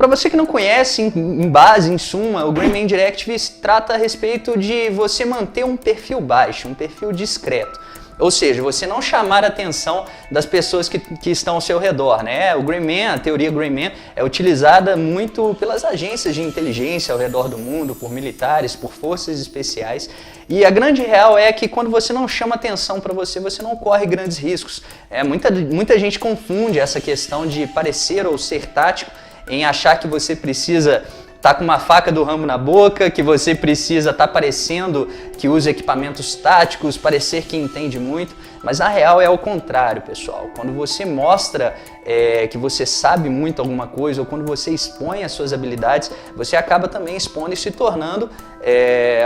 para você que não conhece, em base, em suma, o Gray Man Directive trata a respeito de você manter um perfil baixo, um perfil discreto. Ou seja, você não chamar a atenção das pessoas que estão ao seu redor, né? O Gray Man, a teoria Gray Man, é utilizada muito pelas agências de inteligência ao redor do mundo, por militares, por forças especiais. E a grande real é que quando você não chama atenção para você, você não corre grandes riscos. Muita gente confunde essa questão de parecer ou ser tático em achar que você precisa tá com uma faca do Rambo na boca, que você precisa estar parecendo que usa equipamentos táticos, parecer que entende muito, mas na real é o contrário, pessoal. Quando você mostra que você sabe muito alguma coisa, ou quando você expõe as suas habilidades, você acaba também expondo e se tornando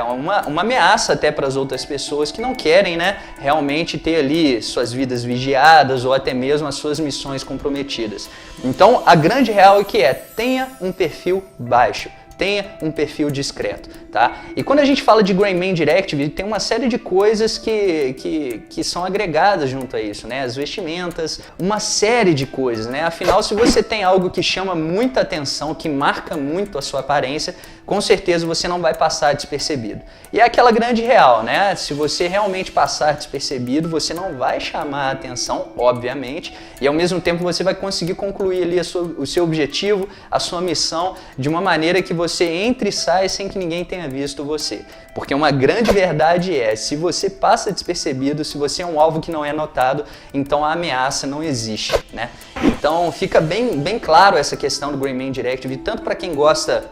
uma ameaça até para as outras pessoas que não querem, né, realmente ter ali suas vidas vigiadas ou até mesmo as suas missões comprometidas. Então a grande real é que tenha um perfil baixo. Tenha um perfil discreto, tá? E quando a gente fala de Gray Man Directive, tem uma série de coisas que são agregadas junto a isso, né? As vestimentas, uma série de coisas, né? Afinal, se você tem algo que chama muita atenção, que marca muito a sua aparência, com certeza você não vai passar despercebido. E é aquela grande real, né? Se você realmente passar despercebido, você não vai chamar a atenção, obviamente, e ao mesmo tempo você vai conseguir concluir ali o seu objetivo, a sua missão, de uma maneira que você entre e sai sem que ninguém tenha visto você. Porque uma grande verdade se você passa despercebido, se você é um alvo que não é notado, então a ameaça não existe, né? Então fica bem claro essa questão do Gray Man Directive, tanto para quem gosta,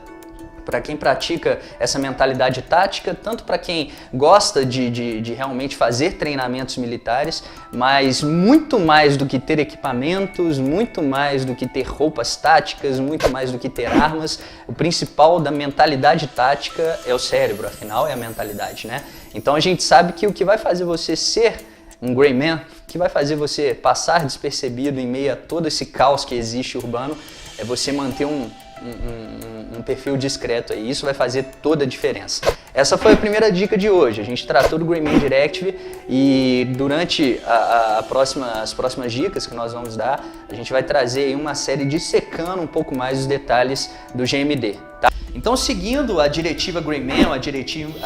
para quem pratica essa mentalidade tática, tanto para quem gosta de realmente fazer treinamentos militares, mas muito mais do que ter equipamentos, muito mais do que ter roupas táticas, muito mais do que ter armas, o principal da mentalidade tática é o cérebro, afinal é a mentalidade, né? Então a gente sabe que o que vai fazer você ser um Gray Man, o que vai fazer você passar despercebido em meio a todo esse caos que existe urbano, é você manter um perfil discreto aí. Isso vai fazer toda a diferença. Essa foi a primeira dica de hoje. A gente tratou do Gray Man Directive e durante as próximas dicas que nós vamos dar, a gente vai trazer aí uma série dissecando um pouco mais os detalhes do GMD. Tá? Então, seguindo a diretiva Gray Man, a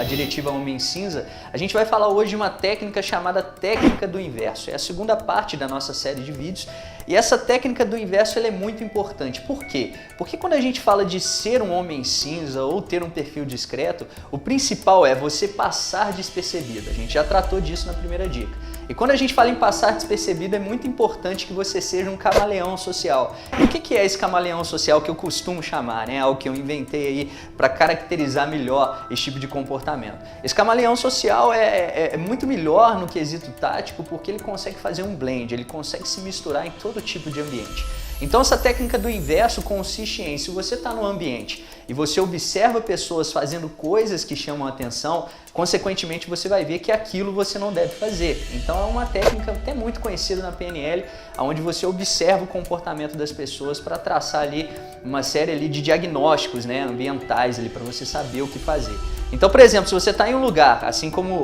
diretiva Homem Cinza, a gente vai falar hoje de uma técnica chamada técnica do inverso. É a segunda parte da nossa série de vídeos. E essa técnica do inverso ela é muito importante. Por quê? Porque quando a gente fala de ser um homem cinza ou ter um perfil discreto, o principal é você passar despercebido. A gente já tratou disso na primeira dica. E quando a gente fala em passar despercebido, é muito importante que você seja um camaleão social. E o que é esse camaleão social que eu costumo chamar, né? Algo que eu inventei aí para caracterizar melhor esse tipo de comportamento. Esse camaleão social é muito melhor no quesito tático porque ele consegue fazer um blend, ele consegue se misturar em todo tipo de ambiente. Então essa técnica do inverso consiste em, se você está no ambiente e você observa pessoas fazendo coisas que chamam a atenção, consequentemente você vai ver que aquilo você não deve fazer. Então é uma técnica até muito conhecida na PNL, onde você observa o comportamento das pessoas para traçar ali uma série ali de diagnósticos, né, ambientais ali para você saber o que fazer. Então, por exemplo, se você está em um lugar, assim como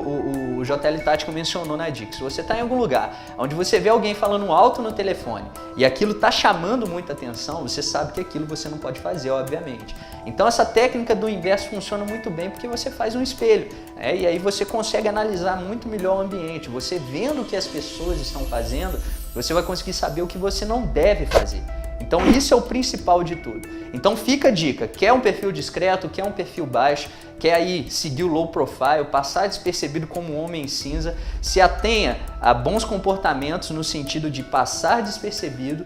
o JL Tático mencionou na dica, se você está em algum lugar onde você vê alguém falando alto no telefone e aquilo está chamando muita atenção, você sabe que aquilo você não pode fazer, obviamente. Então essa técnica do inverso funciona muito bem porque você faz um espelho, né? E aí você consegue analisar muito melhor o ambiente. Você vendo o que as pessoas estão fazendo, você vai conseguir saber o que você não deve fazer. Então isso é o principal de tudo. Então fica a dica, quer um perfil discreto, quer um perfil baixo, quer aí seguir o low profile, passar despercebido como um homem cinza, se atenha a bons comportamentos no sentido de passar despercebido,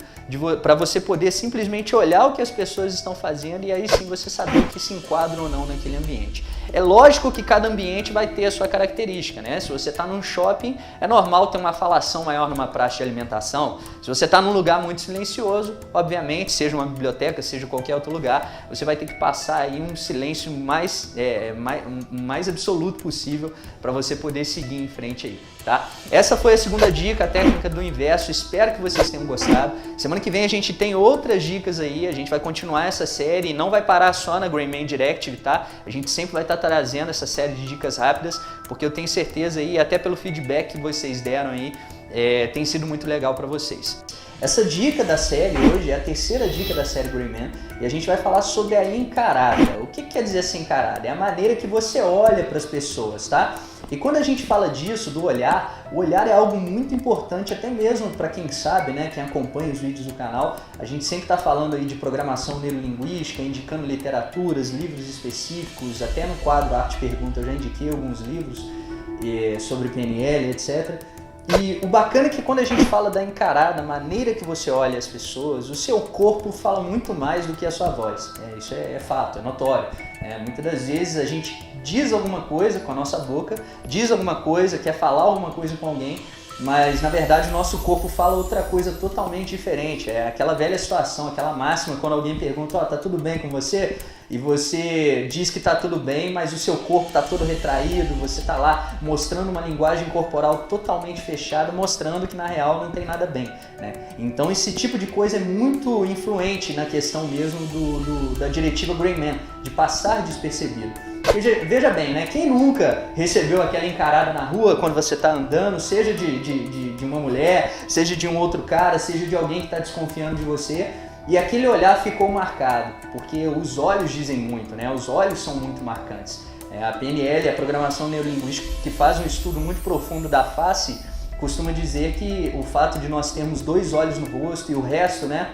para você poder simplesmente olhar o que as pessoas estão fazendo e aí sim você saber o que se enquadra ou não naquele ambiente. É lógico que cada ambiente vai ter a sua característica, né? Se você está num shopping, é normal ter uma falação maior numa praça de alimentação. Se você está num lugar muito silencioso, obviamente, seja uma biblioteca, seja qualquer outro lugar, você vai ter que passar aí um silêncio mais absoluto possível para você poder seguir em frente aí, tá? Essa foi a segunda dica, a técnica do inverso. Espero que vocês tenham gostado. Semana que vem a gente tem outras dicas aí, a gente vai continuar essa série e não vai parar só na Gray Man Directive, tá? A gente sempre vai estar trazendo essa série de dicas rápidas, porque eu tenho certeza aí, até pelo feedback que vocês deram aí, tem sido muito legal para vocês. Essa dica da série hoje é a terceira dica da série Gray Man e a gente vai falar sobre a encarada. O que quer dizer essa encarada? É a maneira que você olha para as pessoas, tá? E quando a gente fala disso, do olhar, o olhar é algo muito importante, até mesmo para quem sabe, né, quem acompanha os vídeos do canal. A gente sempre está falando aí de programação neurolinguística, indicando literaturas, livros específicos, até no quadro Arte Pergunta eu já indiquei alguns livros sobre PNL, etc. E o bacana é que quando a gente fala da encarada, a maneira que você olha as pessoas, o seu corpo fala muito mais do que a sua voz. Isso é fato, é notório. Muitas das vezes a gente diz alguma coisa com a nossa boca, diz alguma coisa, quer falar alguma coisa com alguém, mas na verdade o nosso corpo fala outra coisa totalmente diferente. É aquela velha situação, aquela máxima quando alguém pergunta, tá tudo bem com você? E você diz que tá tudo bem, mas o seu corpo tá todo retraído, você tá lá mostrando uma linguagem corporal totalmente fechada, mostrando que na real não tem nada bem, né? Então esse tipo de coisa é muito influente na questão mesmo da diretiva Gray Man, de passar despercebido. Veja bem, né? Quem nunca recebeu aquela encarada na rua quando você está andando, seja de uma mulher, seja de um outro cara, seja de alguém que está desconfiando de você, e aquele olhar ficou marcado, porque os olhos dizem muito, né? Os olhos são muito marcantes. A PNL, a Programação Neurolinguística, que faz um estudo muito profundo da face, costuma dizer que o fato de nós termos 2 olhos no rosto e o resto, né?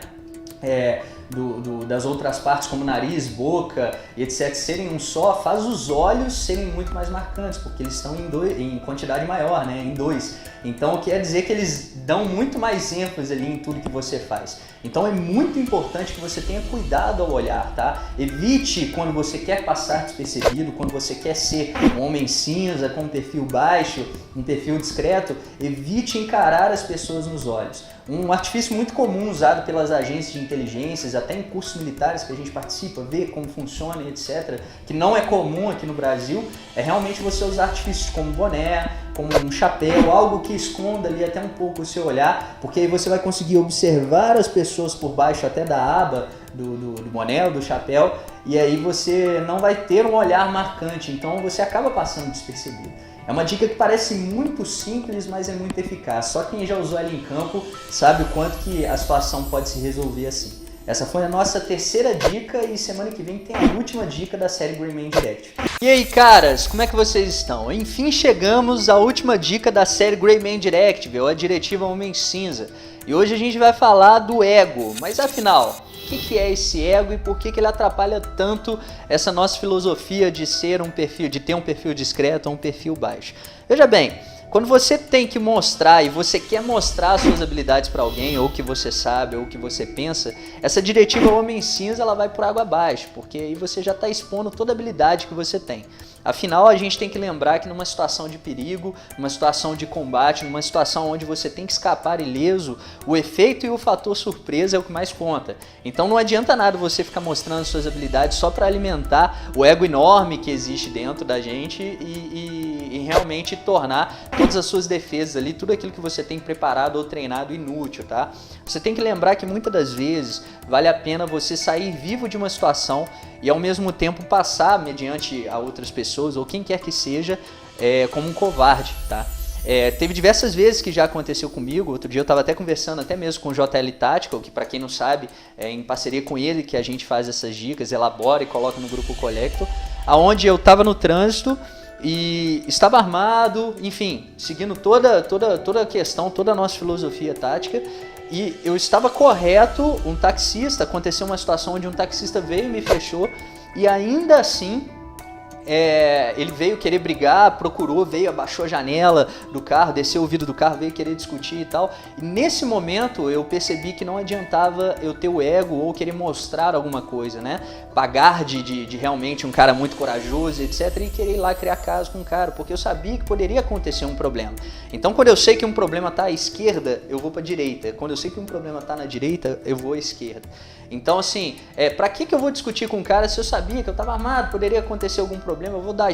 Das outras partes como nariz, boca e etc. serem um só, faz os olhos serem muito mais marcantes, porque eles estão em quantidade maior, né? Em 2. Então quer dizer que eles dão muito mais ênfase ali em tudo que você faz. Então é muito importante que você tenha cuidado ao olhar, tá? Evite quando você quer passar despercebido, quando você quer ser um homem cinza com um perfil baixo, um perfil discreto, evite encarar as pessoas nos olhos. Um artifício muito comum usado pelas agências de inteligências, até em cursos militares que a gente participa, vê como funciona e etc., que não é comum aqui no Brasil, é realmente você usar artifícios como boné, como um chapéu, algo que esconda ali até um pouco o seu olhar, porque aí você vai conseguir observar as pessoas por baixo até da aba do boné ou do chapéu, e aí você não vai ter um olhar marcante, então você acaba passando despercebido. É uma dica que parece muito simples, mas é muito eficaz. Só quem já usou ela em campo sabe o quanto que a situação pode se resolver assim. Essa foi a nossa terceira dica e semana que vem tem a última dica da série Gray Man Directive. E aí, caras, como é que vocês estão? Enfim, chegamos à última dica da série Gray Man Directive, ou a diretiva Homem Cinza. E hoje a gente vai falar do ego, mas afinal, o que é esse ego e por que ele atrapalha tanto essa nossa filosofia de ter um perfil discreto ou um perfil baixo? Veja bem, quando você tem que mostrar e você quer mostrar as suas habilidades para alguém, ou o que você sabe, ou o que você pensa, essa diretiva Homem Cinza ela vai por água abaixo, porque aí você já está expondo toda a habilidade que você tem. Afinal, a gente tem que lembrar que numa situação de perigo, numa situação de combate, numa situação onde você tem que escapar ileso, o efeito e o fator surpresa é o que mais conta. Então não adianta nada você ficar mostrando suas habilidades só para alimentar o ego enorme que existe dentro da gente e realmente tornar todas as suas defesas ali, tudo aquilo que você tem preparado ou treinado inútil, tá? Você tem que lembrar que muitas das vezes vale a pena você sair vivo de uma situação e ao mesmo tempo passar mediante a outras pessoas ou quem quer que seja como um covarde, tá? Teve diversas vezes que já aconteceu comigo. Outro dia eu estava até conversando até mesmo com o JL Tactical, que para quem não sabe, é em parceria com ele que a gente faz essas dicas, elabora e coloca no grupo Collector, aonde eu estava no trânsito e estava armado, enfim, seguindo toda a questão, toda a nossa filosofia tática, e eu estava correto, aconteceu uma situação onde um taxista veio e me fechou, e ainda assim ele veio querer brigar, veio, abaixou a janela do carro, desceu o vidro do carro, veio querer discutir e tal. E nesse momento eu percebi que não adiantava eu ter o ego ou querer mostrar alguma coisa, né? Pagar de realmente um cara muito corajoso, etc. E querer ir lá criar caso com o cara, porque eu sabia que poderia acontecer um problema. Então quando eu sei que um problema está à esquerda, eu vou para a direita. Quando eu sei que um problema está na direita, eu vou à esquerda. Então assim, pra que eu vou discutir com o cara se eu sabia que eu estava armado, poderia acontecer algum problema? problema, eu vou dar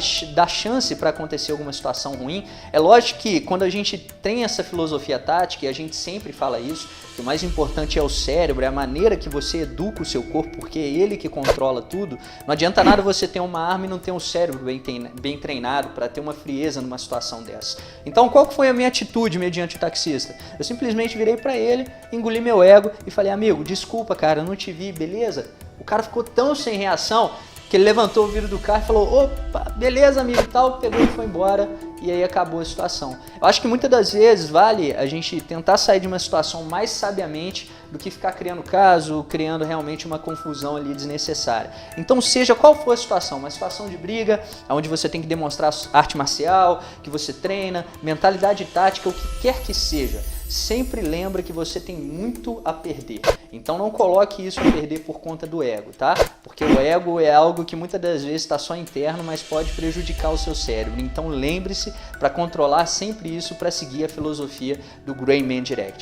chance para acontecer alguma situação ruim. É lógico que quando a gente tem essa filosofia tática, e a gente sempre fala isso, que o mais importante é o cérebro, é a maneira que você educa o seu corpo, porque é ele que controla tudo. Não adianta nada você ter uma arma e não ter um cérebro bem treinado para ter uma frieza numa situação dessa. Então qual que foi a minha atitude mediante o taxista? Eu simplesmente virei para ele, engoli meu ego e falei, amigo, desculpa cara, eu não te vi, beleza? O cara ficou tão sem reação que ele levantou o vidro do carro e falou, opa, beleza amigo e tal, pegou e foi embora e aí acabou a situação. Eu acho que muitas das vezes vale a gente tentar sair de uma situação mais sabiamente do que ficar criando caso, criando realmente uma confusão ali desnecessária. Então seja qual for a situação, uma situação de briga, onde você tem que demonstrar arte marcial, que você treina, mentalidade tática, o que quer que seja, sempre lembra que você tem muito a perder. Então não coloque isso a perder por conta do ego, tá? Porque o ego é algo que muitas das vezes está só interno, mas pode prejudicar o seu cérebro. Então lembre-se para controlar sempre isso, para seguir a filosofia do Gray Man Directive.